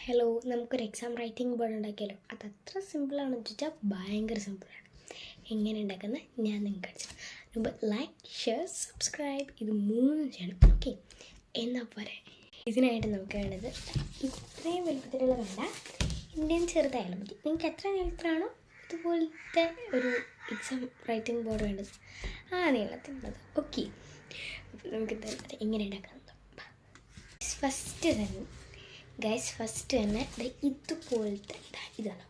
Hello, നമുക്കൊരു exam writing board ഉണ്ടാക്കിയാലോ? അതത്ര സിമ്പിളാണെന്ന് വെച്ചാൽ ഭയങ്കര സിമ്പിളാണ്. എങ്ങനെ ഉണ്ടാക്കുന്നത് ഞാൻ നിങ്ങൾക്ക് കാണിച്ചു. മുമ്പ് ലൈക്ക്, ഷെയർ, സബ്സ്ക്രൈബ് ഇത് മൂന്നും ചെയ്യണം. ഓക്കെ, എന്നാൽ പോരെ. ഇതിനായിട്ട് നമുക്ക് വേണ്ടത് ഇത്രയും വലുപ്പത്തിലുള്ള വേണ്ട, ഇന്ത്യൻ ചെറുതായാലും മതി. നിങ്ങൾക്ക് എത്ര നീളത്തിലാണോ ഇതുപോലത്തെ ഒരു എക്സാം റൈറ്റിംഗ് ബോർഡ് വേണ്ടത് ആ നീളത്തിലുള്ളത്. ഓക്കെ, നമുക്ക് എങ്ങനെ ഉണ്ടാക്കുന്നത് ഫസ്റ്റ് തന്നെ ഇതുപോലത്തെ ഇതാണ്,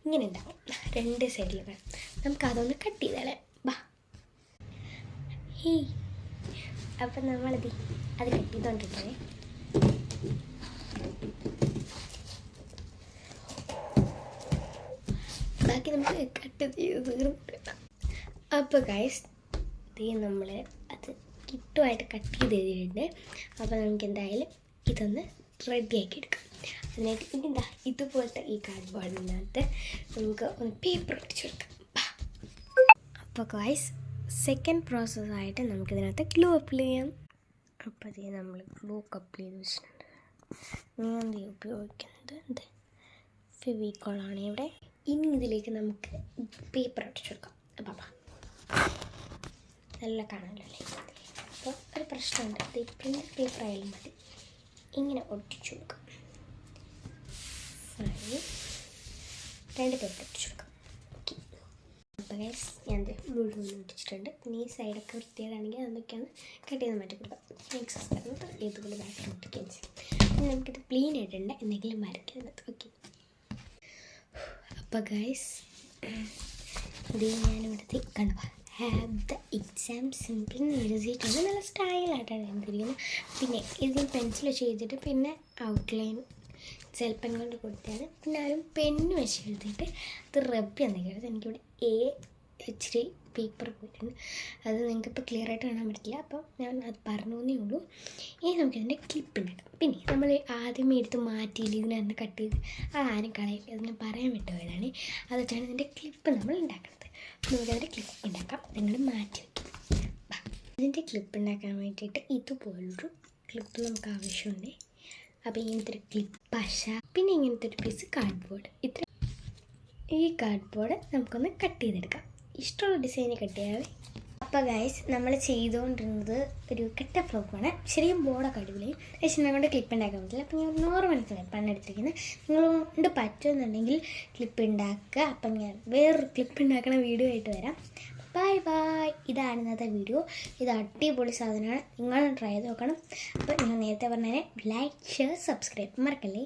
ഇങ്ങനെ ഉണ്ടാവും. രണ്ട് സൈഡിൽ വേണം. നമുക്കതൊന്ന് കട്ട് ചെയ്താലേ ബാ. അപ്പം നമ്മളത് കട്ട് ചെയ്തോണ്ടിരിക്കണേ. ബാക്കി നമുക്ക് കട്ട് ചെയ്ത് തീർന്നിട്ടില്ല. അപ്പോൾ ഗൈസ് നമ്മൾ അത് കിട്ടുമായിട്ട് കട്ട് ചെയ്ത് എഴുതിയിട്ടുണ്ട്. അപ്പോൾ നമുക്ക് എന്തായാലും ഇതൊന്ന് റെഡിയാക്കി എടുക്കാം. അതിനായിട്ട് ഇനി ഇതുപോലത്തെ ഈ കാർഡ് ബോർഡിനകത്ത് നമുക്ക് ഒന്ന് പേപ്പർ ഒട്ടിച്ചു കൊടുക്കാം. അപ്പോൾ ഗൈസ് സെക്കൻഡ് പ്രോസസ്സായിട്ട് നമുക്കിതിനകത്ത് ഗ്ലൂ അപ്ലൈ ചെയ്യാം. അപ്പോൾ ഇത് നമ്മൾ ഗ്ലൂ അപ്ലൈ ചെയ്ത് വെച്ചിട്ടുണ്ട്. ഞാൻ ഉപയോഗിക്കുന്നത് ഫെവിക്കോളാണ് ഇവിടെ. ഇനി ഇതിലേക്ക് നമുക്ക് പേപ്പർ ഒട്ടിച്ചു കൊടുക്കാം. അപ്പം നല്ല കാണാമല്ലോ അല്ലേ? അപ്പോൾ ഒരു പ്രശ്നമുണ്ട്, ഇത് പ്രിൻ്റ് പേപ്പർ ആയാലും മതി. ഇങ്ങനെ ഒട്ടിച്ചു കൊടുക്കാം. രണ്ട് പേപ്പർ ഒട്ടിച്ചു കൊടുക്കാം. ഓക്കെ, അപ്പോൾ ഗൈസ് ഞാൻ മുഴുവൻ ഒട്ടിച്ചിട്ടുണ്ട്. പിന്നെ ഈ സൈഡൊക്കെ വൃത്തിയാണെങ്കിൽ അതൊക്കെയാണ് കട്ട് ചെയ്ത് മാറ്റി കൊടുക്കാം. നെക്സ്റ്റ് സ്ഥലത്ത് ഇതുപോലെ ബാക്കിൽ ഒട്ടിക്കുകയും ചെയ്യും. പിന്നെ നമുക്കിത് ക്ലീൻ ആയിട്ടുണ്ട്, എന്തെങ്കിലും വരയ്ക്കുന്നത്. ഓക്കെ, അപ്പോൾ ഗൈസ് ഇത് ഞാനിവിടുത്തെ കണ്ടു ഹാവ് ദ എക്സാം സിമ്പിൾ എഴുതിയിട്ടുണ്ട്. നല്ല സ്റ്റൈലായിട്ടാണ് എഴുതിയിരിക്കുന്നത്. പിന്നെ ഇതിൽ പെൻസിൽ ചെയ്തിട്ട് പിന്നെ ഔട്ട്ലൈൻ സെൽപ്പൻ കൊണ്ട് കൊടുത്താണ്. പിന്നെ ആരും പെണ്ണ് വെച്ച് എഴുതിയിട്ട് അത് റബ്ബ് ചെയ്യുന്നത്. എനിക്കിവിടെ ഇച്ചിരി പേപ്പർ പോയിട്ടുണ്ട്. അത് നിങ്ങൾക്കിപ്പോൾ ക്ലിയർ ആയിട്ട് കാണാൻ പറ്റില്ല, അപ്പോൾ ഞാൻ അത് പറഞ്ഞേ ഉള്ളൂ. ഇനി നമുക്കിതിൻ്റെ ക്ലിപ്പ് ഉണ്ടാക്കാം. പിന്നെ നമ്മൾ ആദ്യമേ എടുത്ത് മാറ്റിയില്ല, ഇതിനകത്ത് കട്ട് ചെയ്ത് ആരും കളയില്ല. അത് ഞാൻ പറയാൻ വിട്ടുപോയതാണ്. അതൊക്കെയാണ് ഇതിൻ്റെ ക്ലിപ്പ് നമ്മൾ ഉണ്ടാക്കുന്നത്. നമുക്കതിൻ്റെ ക്ലിപ്പ് ഉണ്ടാക്കാം. നിങ്ങൾ മാറ്റി വയ്ക്കും. ഇതിൻ്റെ ക്ലിപ്പ് ഉണ്ടാക്കാൻ വേണ്ടിയിട്ട് ഇതുപോലൊരു ക്ലിപ്പ് നമുക്ക് ആവശ്യമുണ്ട്. അപ്പോൾ ഇങ്ങനത്തെ ഒരു ക്ലിപ്പ്, പശ, പിന്നെ ഇങ്ങനത്തെ ഒരു പീസ് കാർഡ് ബോർഡ്. ഈ കാർഡ് ബോർഡ് നമുക്കൊന്ന് കട്ട് ചെയ്തെടുക്കാം. ഇഷ്ടമുള്ള ഡിസൈന് കട്ട് ചെയ്യാവേ. അപ്പോൾ ഗൈസ് നമ്മൾ ചെയ്തുകൊണ്ടിരുന്നത് ഒരു കട്ട ഫ്ലോപ്പാണ്. ശരിക്കും ബോർഡൊക്കെ അടിപൊളി, പക്ഷേ ഞങ്ങളുടെ ക്ലിപ്പ് ഉണ്ടാക്കാൻ പറ്റില്ല. അപ്പോൾ ഞാൻ നോർമൽ ക്ലിപ്പാണ് എടുത്തിരിക്കുന്നത്. നിങ്ങളുകൊണ്ട് പറ്റുമെന്നുണ്ടെങ്കിൽ ക്ലിപ്പ് ഉണ്ടാക്കുക. അപ്പം ഞാൻ വേറൊരു ക്ലിപ്പ് ഉണ്ടാക്കുന്ന വീഡിയോ ആയിട്ട് വരാം. Bye bye. ഇതാണ് ഇന്നത്തെ വീഡിയോ. ഇത് അടിപൊളി സാധനമാണ്, നിങ്ങൾ ട്രൈ ചെയ്ത് നോക്കണം. അപ്പോൾ ഞാൻ നേരത്തെ പറഞ്ഞാൽ ലൈക്ക്, ഷെയർ, സബ്സ്ക്രൈബ് മറക്കല്ലേ.